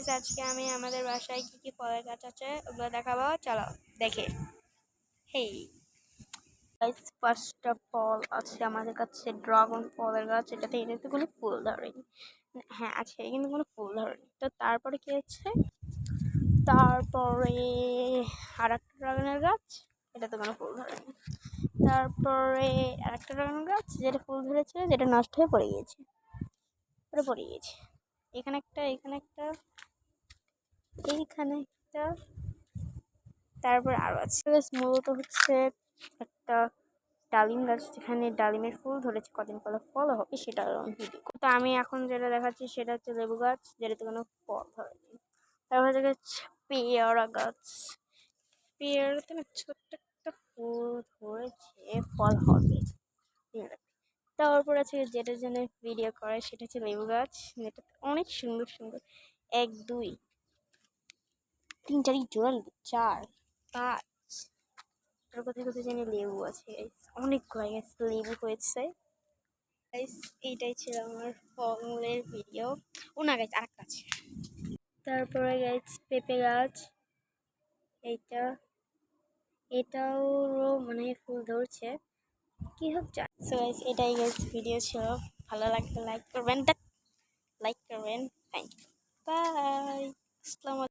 Guys আজকে আমি আমাদের বাসায় কি কি ফলের গাছ আছে ওগুলো দেখাবো, চলো দেখে। Hey guys, first of all আছে আমাদের কাছে ড্রাগন ফলের গাছ। এটাতে কোনো ফুল ধরেনি। হ্যাঁ আছে, কিন্তু কোনো ফুল ধরেনি। তো তারপরে কি আছে, তারপরে আর একটা ড্রাগনের গাছ, এটাতে কোনো ফুল ধরেনি। তারপরে আর একটা ড্রাগন গাছ যেটা ফুল ধরেছিল, যেটা নষ্ট হয়ে পড়ে গিয়েছে। এখানে একটা, এখানে একটা, এইখানে একটা, তারপর আরও আছে। মূলত হচ্ছে একটা ডালিম গাছ, যেখানে ডালিমের ফুল ধরেছে, কদিন পরে ফল হবে সেটা ভিডিও। তো আমি এখন যেটা দেখাচ্ছি সেটা হচ্ছে লেবু গাছ, যেটাতে কোনো ফল ধরেনি। তারপর হচ্ছে পেয়ারা গাছ, পেয়ারাতে না ছোট্ট একটা ফুল ধরেছে, ফল হবে। তারপর আছে যেটার জন্য ভিডিও করে, সেটা হচ্ছে লেবু গাছ, যেটাতে অনেক সুন্দর সুন্দর 1 2 3 4 জোড়া লেবু, 4 5 আর কোথায় কোথায় জানি লেবু আছে গাইস, অনেকগুলো গাছ লেবু হয়েছে গাইস। এইটাই ছিল আমার ফলমূলের ভিডিও। ও না গাইস, আরেকটা আছে। তারপরে গাইস পেঁপে গাছ, এইটা, এটাও মানে ফুল ধরছে, কি হোক জান। সো গাইস এটাই গাইস ভিডিও ছিল। ভালো লাগলে লাইক করবেন, থ্যাংক ইউ, বাই। আসসালামু